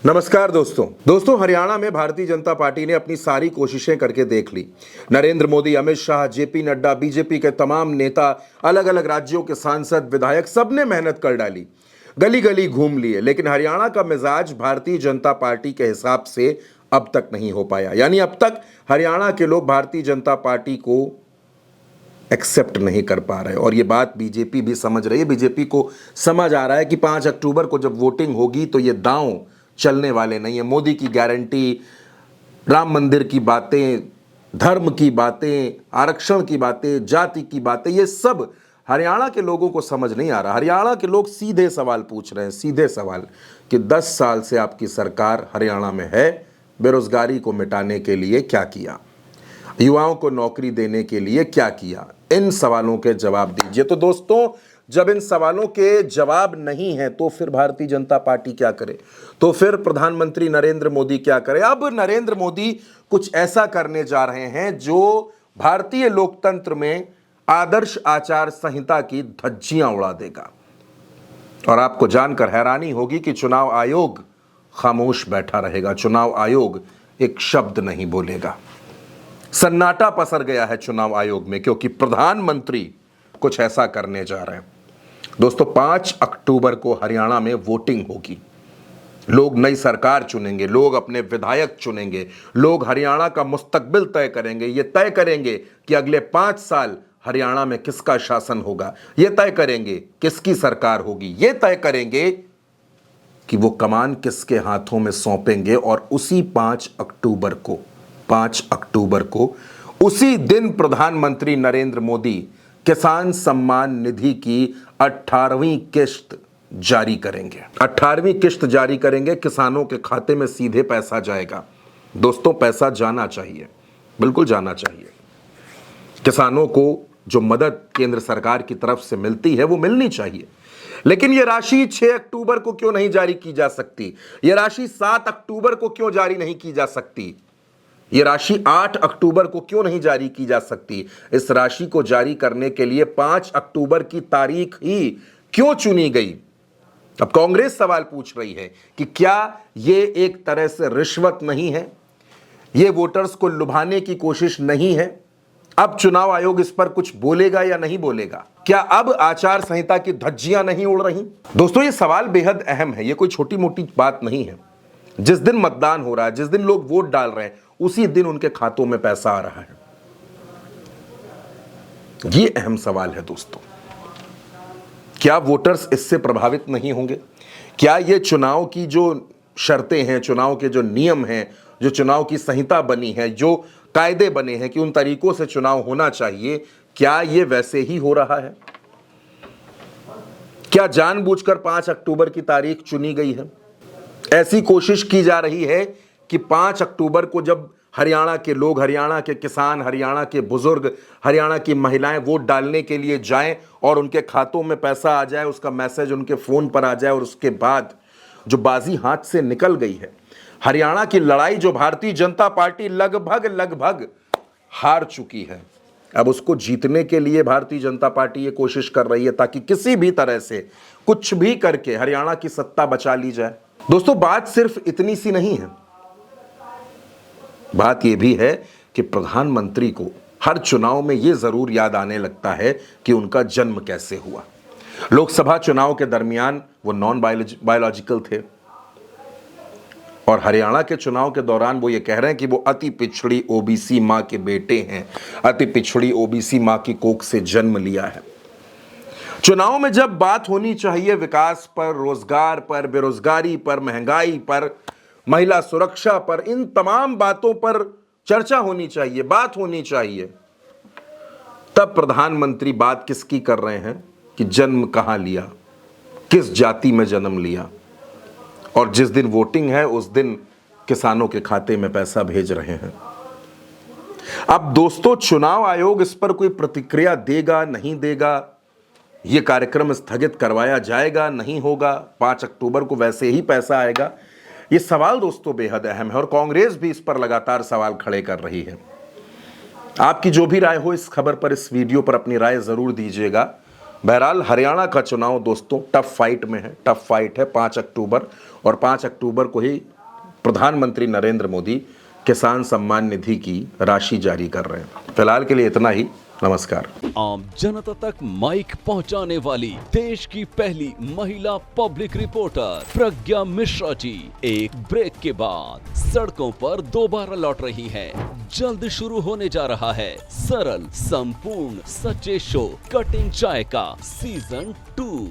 नमस्कार दोस्तों हरियाणा में भारतीय जनता पार्टी ने अपनी सारी कोशिशें करके देख ली। नरेंद्र मोदी, अमित शाह, जेपी नड्डा, बीजेपी के तमाम नेता, अलग अलग राज्यों के सांसद, विधायक, सबने मेहनत कर डाली, गली गली घूम लिए, लेकिन हरियाणा का मिजाज भारतीय जनता पार्टी के हिसाब से अब तक नहीं हो पाया। यानी अब तक हरियाणा के लोग भारतीय जनता पार्टी को एक्सेप्ट नहीं कर पा रहे। और ये बात बीजेपी भी समझ रही है। बीजेपी को समझ आ रहा है कि 5 अक्टूबर को जब वोटिंग होगी तो ये दांव चलने वाले नहीं है। मोदी की गारंटी, राम मंदिर की बातें, धर्म की बातें, आरक्षण की बातें, जाति की बातें, ये सब हरियाणा के लोगों को समझ नहीं आ रहा। हरियाणा के लोग सीधे सवाल पूछ रहे हैं, सीधे सवाल कि 10 साल से आपकी सरकार हरियाणा में है, बेरोजगारी को मिटाने के लिए क्या किया, युवाओं को नौकरी देने के लिए क्या किया? इन सवालों के जवाब दीजिए। तो दोस्तों, जब इन सवालों के जवाब नहीं है तो फिर भारतीय जनता पार्टी क्या करे? तो फिर प्रधानमंत्री नरेंद्र मोदी क्या करे? अब नरेंद्र मोदी कुछ ऐसा करने जा रहे हैं जो भारतीय लोकतंत्र में आदर्श आचार संहिता की धज्जियां उड़ा देगा। और आपको जानकर हैरानी होगी कि चुनाव आयोग खामोश बैठा रहेगा। चुनाव आयोग एक शब्द नहीं बोलेगा। सन्नाटा पसर गया है चुनाव आयोग में, क्योंकि प्रधानमंत्री कुछ ऐसा करने जा रहे हैं। दोस्तों, 5 अक्टूबर को हरियाणा में वोटिंग होगी। लोग नई सरकार चुनेंगे, लोग अपने विधायक चुनेंगे, लोग हरियाणा का मुस्तकबिल तय करेंगे। ये तय करेंगे कि अगले 5 साल हरियाणा में किसका शासन होगा। ये तय करेंगे किसकी सरकार होगी। ये तय करेंगे कि वो कमान किसके हाथों में सौंपेंगे। और उसी 5 अक्टूबर को उसी दिन प्रधानमंत्री नरेंद्र मोदी किसान सम्मान निधि की 18वीं किस्त जारी करेंगे। 18वीं किस्त जारी करेंगे, किसानों के खाते में सीधे पैसा जाएगा। दोस्तों, पैसा जाना चाहिए, बिल्कुल जाना चाहिए। किसानों को जो मदद केंद्र सरकार की तरफ से मिलती है वो मिलनी चाहिए। लेकिन यह राशि 6 अक्टूबर को क्यों नहीं जारी की जा सकती? यह राशि 7 अक्टूबर को क्यों जारी नहीं की जा सकती? यह राशि 8 अक्टूबर को क्यों नहीं जारी की जा सकती? इस राशि को जारी करने के लिए 5 अक्टूबर की तारीख ही क्यों चुनी गई? अब कांग्रेस सवाल पूछ रही है कि क्या यह एक तरह से रिश्वत नहीं है? यह वोटर्स को लुभाने की कोशिश नहीं है? अब चुनाव आयोग इस पर कुछ बोलेगा या नहीं बोलेगा? क्या अब आचार संहिता की धज्जियां नहीं उड़ रही? दोस्तों, यह सवाल बेहद अहम है। यह कोई छोटी मोटी बात नहीं है। जिस दिन मतदान हो रहा है, जिस दिन लोग वोट डाल रहे हैं, उसी दिन उनके खातों में पैसा आ रहा है। यह अहम सवाल है दोस्तों। क्या वोटर्स इससे प्रभावित नहीं होंगे? क्या ये चुनाव की जो शर्तें हैं, चुनाव के जो नियम हैं, जो चुनाव की संहिता बनी है, जो कायदे बने हैं कि उन तरीकों से चुनाव होना चाहिए, क्या ये वैसे ही हो रहा है? क्या जानबूझकर 5 अक्टूबर की तारीख चुनी गई है? ऐसी कोशिश की जा रही है कि 5 अक्टूबर को जब हरियाणा के लोग, हरियाणा के किसान, हरियाणा के बुजुर्ग, हरियाणा की महिलाएं वोट डालने के लिए जाएं और उनके खातों में पैसा आ जाए, उसका मैसेज उनके फोन पर आ जाए, और उसके बाद जो बाजी हाथ से निकल गई है, हरियाणा की लड़ाई जो भारतीय जनता पार्टी लगभग हार चुकी है, अब उसको जीतने के लिए भारतीय जनता पार्टी ये कोशिश कर रही है ताकि किसी भी तरह से कुछ भी करके हरियाणा की सत्ता बचा ली जाए। दोस्तों, बात सिर्फ इतनी सी नहीं है। बात यह भी है कि प्रधानमंत्री को हर चुनाव में यह जरूर याद आने लगता है कि उनका जन्म कैसे हुआ। लोकसभा चुनाव के दरमियान वो नॉन बायोलॉजिकल थे, और हरियाणा के चुनाव के दौरान वो ये कह रहे हैं कि वो अति पिछड़ी ओबीसी मां के बेटे हैं, अति पिछड़ी ओबीसी मां की कोख से जन्म लिया है। चुनाव में जब बात होनी चाहिए विकास पर, रोजगार पर, बेरोजगारी पर, महंगाई पर, महिला सुरक्षा पर, इन तमाम बातों पर चर्चा होनी चाहिए, बात होनी चाहिए, तब प्रधानमंत्री बात किसकी कर रहे हैं कि जन्म कहां लिया, किस जाति में जन्म लिया, और जिस दिन वोटिंग है उस दिन किसानों के खाते में पैसा भेज रहे हैं। अब दोस्तों, चुनाव आयोग इस पर कोई प्रतिक्रिया देगा, नहीं देगा? यह कार्यक्रम स्थगित करवाया जाएगा, नहीं होगा? 5 अक्टूबर को वैसे ही पैसा आएगा? यह सवाल दोस्तों बेहद अहम है, और कांग्रेस भी इस पर लगातार सवाल खड़े कर रही है। आपकी जो भी राय हो इस खबर पर, इस वीडियो पर अपनी राय जरूर दीजिएगा। बहरहाल हरियाणा का चुनाव दोस्तों टफ फाइट में है, टफ फाइट है 5 अक्टूबर, और 5 अक्टूबर को ही प्रधानमंत्री नरेंद्र मोदी किसान सम्मान निधि की राशि जारी कर रहे हैं। फिलहाल के लिए इतना ही, नमस्कार। आम जनता तक माइक पहुंचाने वाली देश की पहली महिला पब्लिक रिपोर्टर प्रज्ञा मिश्रा जी एक ब्रेक के बाद सड़कों पर दोबारा लौट रही हैं। जल्द शुरू होने जा रहा है सरल, संपूर्ण, सच्चे शो कटिंग चाय का सीजन 2।